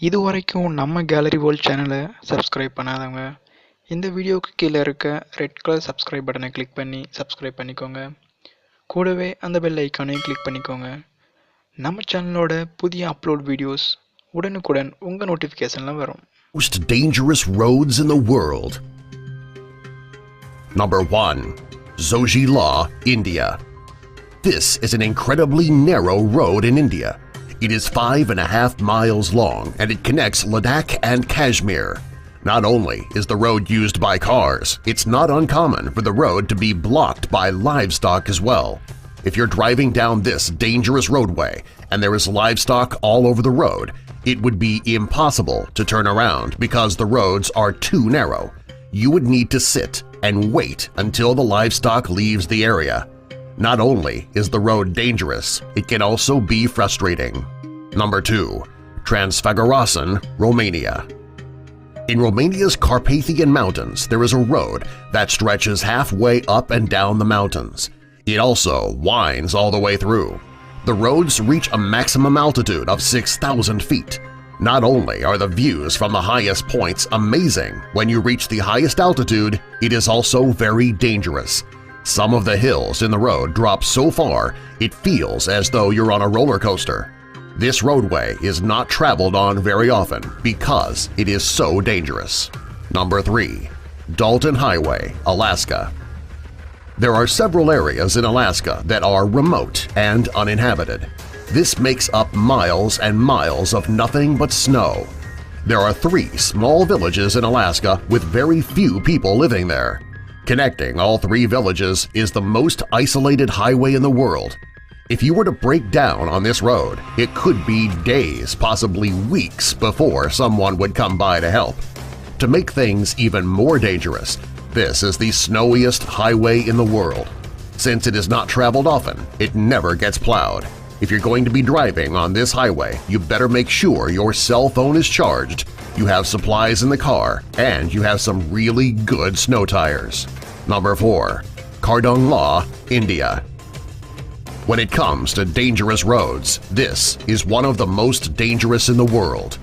இதுவரைக்கும் நம்ம gallery world சேனலை சப்ஸ்கிரைப் பண்ணாதவங்க இந்த வீடியோவுக்கு கீழே இருக்க ரெட் கலர் சப்ஸ்கிரைப் பட்டனை கிளிக் பண்ணி சப்ஸ்கிரைப் பண்ணிக்கோங்க. கூடவே அந்த பெல் ஐக்கானையும் கிளிக் பண்ணிக்கோங்க. நம்ம சேனலோட புதிய அப்லோட் வீடியோஸ் உடனுக்குடன் உங்கள் நோட்டிஃபிகேஷனில் வரும். Most dangerous roads in the world. Number 1. Zojila, India. This is an incredibly narrow road in India. It is 5.5 miles long and it connects Ladakh and Kashmir. Not only is the road used by cars, it's not uncommon for the road to be blocked by livestock as well. If you're driving down this dangerous roadway and there is livestock all over the road, it would be impossible to turn around because the roads are too narrow. You would need to sit and wait until the livestock leaves the area. Not only is the road dangerous, it can also be frustrating. Number 2. Transfăgurășan, Romania. In Romania's Carpathian Mountains, there is a road that stretches halfway up and down the mountains. It also winds all the way through. The roads reach a maximum altitude of 6,000 feet. Not only are the views from the highest points amazing when you reach the highest altitude, it is also very dangerous. Some of the hills in the road drop so far it feels as though you're on a roller coaster. This roadway is not traveled on very often because it is so dangerous. Number 3. Dalton Highway, Alaska. There are several areas in Alaska that are remote and uninhabited. This makes up miles and miles of nothing but snow. There are 3 small villages in Alaska with very few people living there. Connecting all 3 villages is the most isolated highway in the world. If you were to break down on this road, it could be days, possibly weeks, before someone would come by to help. To make things even more dangerous, this is the snowiest highway in the world. Since it is not traveled often, it never gets plowed. If you're going to be driving on this highway, you better make sure your cell phone is charged, you have supplies in the car, and you have some really good snow tires. Number 4. Khardung La, India. When it comes to dangerous roads, this is one of the most dangerous in the world.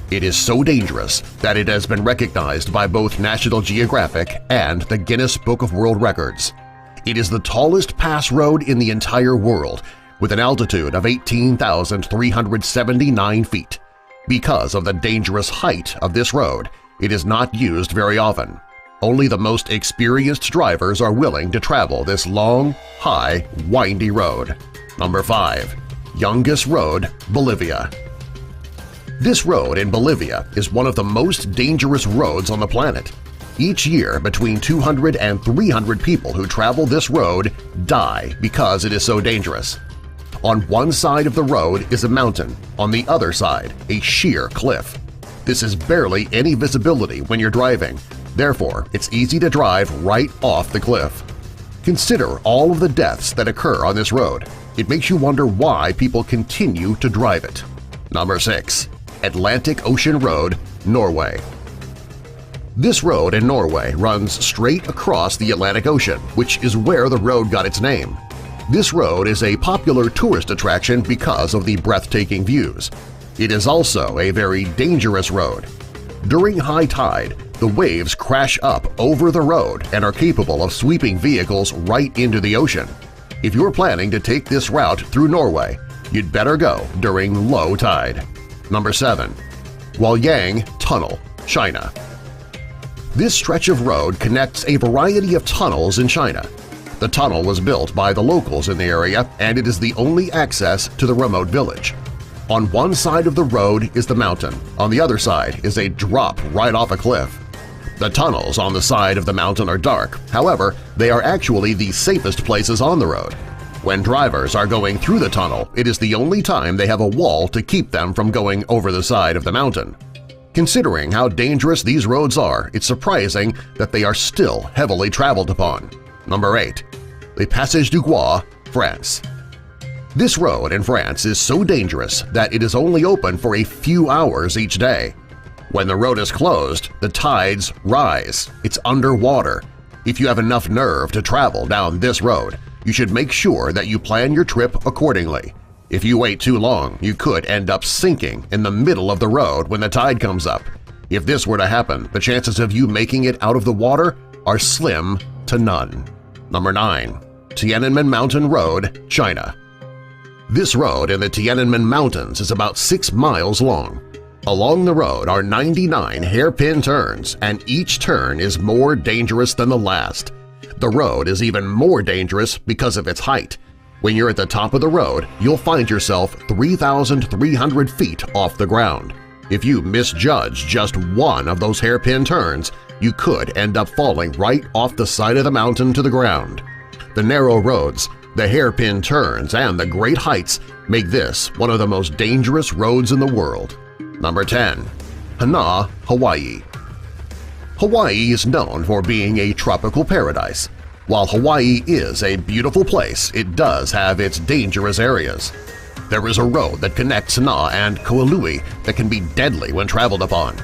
It is so dangerous that it has been recognized by both National Geographic and the Guinness Book of World Records. It is the tallest pass road in the entire world, with an altitude of 18,379 feet. Because of the dangerous height of this road, it is not used very often. Only the most experienced drivers are willing to travel this long, high, windy road. Number 5. Yungas Road, Bolivia. This road in Bolivia is one of the most dangerous roads on the planet. Each year, between 200 and 300 people who travel this road die because it is so dangerous. On one side of the road is a mountain, on the other side a sheer cliff. This is barely any visibility when you're driving, therefore it's easy to drive right off the cliff. Consider all of the deaths that occur on this road. It makes you wonder why people continue to drive it. Number 6. Atlantic Ocean Road, Norway. This road in Norway runs straight across the Atlantic Ocean, which is where the road got its name. This road is a popular tourist attraction because of the breathtaking views. It is also a very dangerous road. During high tide, the waves crash up over the road and are capable of sweeping vehicles right into the ocean. If you're planning to take this route through Norway, you'd better go during low tide. Number 7. Huaiyang Tunnel, China. This stretch of road connects a variety of tunnels in China. The tunnel was built by the locals in the area and it is the only access to the remote village. On one side of the road is the mountain, on the other side is a drop right off a cliff. The tunnels on the side of the mountain are dark, however, they are actually the safest places on the road. When drivers are going through the tunnel, it is the only time they have a wall to keep them from going over the side of the mountain. Considering how dangerous these roads are, it's surprising that they are still heavily traveled upon. Number 8. Le Passage du Gois, France. This road in France is so dangerous that it is only open for a few hours each day. When the road is closed, the tides rise. It's underwater. If you have enough nerve to travel down this road, you should make sure that you plan your trip accordingly. If you wait too long, you could end up sinking in the middle of the road when the tide comes up. If this were to happen, the chances of you making it out of the water are slim to none. Number 9. Tiananmen Mountain Road, China. This road in the Tiananmen Mountains is about 6 miles long. Along the road are 99 hairpin turns, and each turn is more dangerous than the last. The road is even more dangerous because of its height. When you're at the top of the road, you'll find yourself 3,300 feet off the ground. If you misjudge just one of those hairpin turns, you could end up falling right off the side of the mountain to the ground. The narrow roads, the hairpin turns, and the great heights make this one of the most dangerous roads in the world. Number 10. Hana, Hawaii. Hawaii is known for being a tropical paradise. While Hawaii is a beautiful place, it does have its dangerous areas. There is a road that connects Hana and Kauai that can be deadly when traveled upon.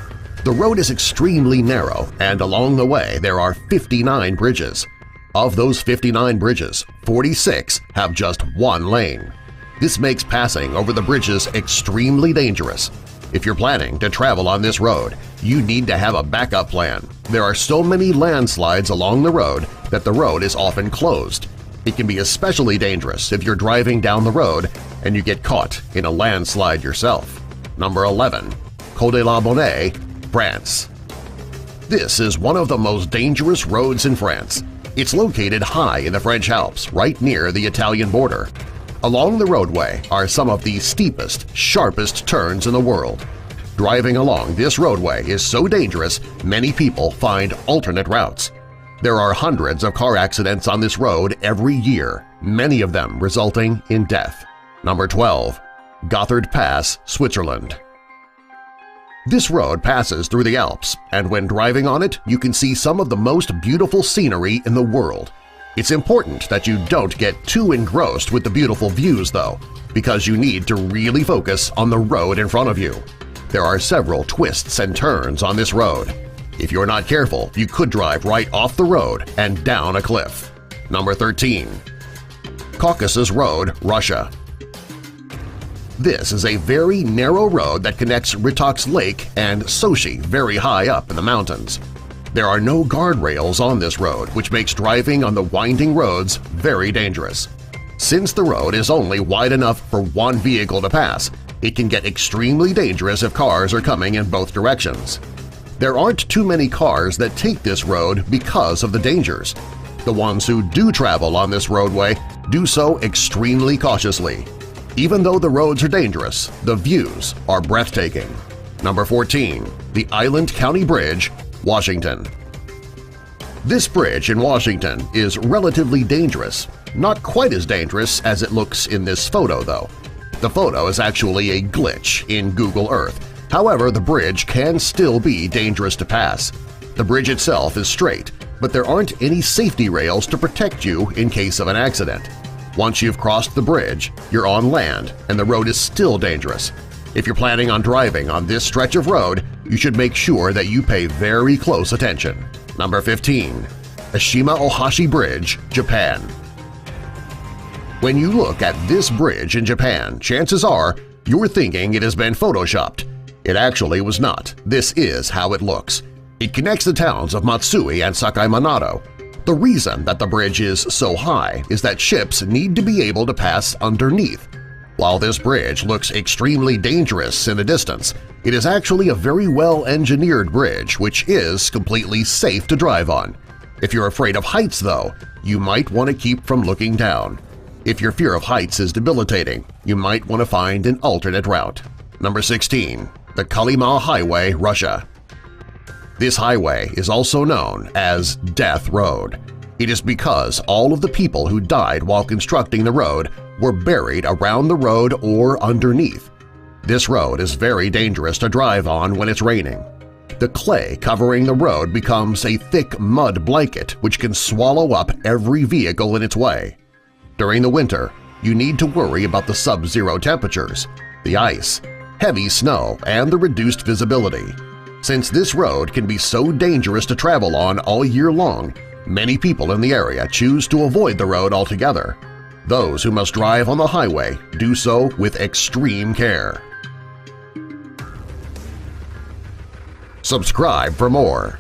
The road is extremely narrow, and along the way there are 59 bridges. Of those 59 bridges, 46 have just one lane. This makes passing over the bridges extremely dangerous. If you're planning to travel on this road, you need to have a backup plan. There are so many landslides along the road that the road is often closed. It can be especially dangerous if you're driving down the road and you get caught in a landslide yourself. Number 11. Col de la Bonne, France. This is one of the most dangerous roads in France. It's located high in the French Alps, right near the Italian border. Along the roadway are some of the steepest, sharpest turns in the world. Driving along this roadway is so dangerous many people find alternate routes. There are hundreds of car accidents on this road every year, many of them resulting in death. Number 12. Gotthard Pass, Switzerland. This road passes through the Alps, and when driving on it, you can see some of the most beautiful scenery in the world. It's important that you don't get too engrossed with the beautiful views, though, because you need to really focus on the road in front of you. There are several twists and turns on this road. If you're not careful, you could drive right off the road and down a cliff. Number 13. Caucasus Road, Russia. This is a very narrow road that connects Rytsk Lake and Sochi very high up in the mountains. There are no guardrails on this road, which makes driving on the winding roads very dangerous. Since the road is only wide enough for one vehicle to pass, it can get extremely dangerous if cars are coming in both directions. There aren't too many cars that take this road because of the dangers. The ones who do travel on this roadway do so extremely cautiously. Even though the roads are dangerous, the views are breathtaking. Number 14. The Island County Bridge, Washington. This bridge in Washington is relatively dangerous. Not quite as dangerous as it looks in this photo, though. The photo is actually a glitch in Google Earth. However, the bridge can still be dangerous to pass. The bridge itself is straight, but there aren't any safety rails to protect you in case of an accident. Once you've crossed the bridge, you're on land, and the road is still dangerous. If you're planning on driving on this stretch of road, you should make sure that you pay very close attention. Number 15. Ashima Ohashi Bridge, Japan. When you look at this bridge in Japan, chances are you're thinking it has been photoshopped. It actually was not. This is how it looks. It connects the towns of Matsui and Sakai Manato. The reason that the bridge is so high is that ships need to be able to pass underneath. While this bridge looks extremely dangerous in the distance, it is actually a very well-engineered bridge which is completely safe to drive on. If you're afraid of heights, though, you might want to keep from looking down. If your fear of heights is debilitating, you might want to find an alternate route. Number 16. The Kolyma Highway, Russia. This highway is also known as Death Road. It is because all of the people who died while constructing the road were buried around the road or underneath. This road is very dangerous to drive on when it's raining. The clay covering the road becomes a thick mud blanket which can swallow up every vehicle in its way. During the winter, you need to worry about the sub-zero temperatures, the ice, heavy snow, and the reduced visibility. Since this road can be so dangerous to travel on all year long, many people in the area choose to avoid the road altogether. Those who must drive on the highway do so with extreme care. Subscribe for more.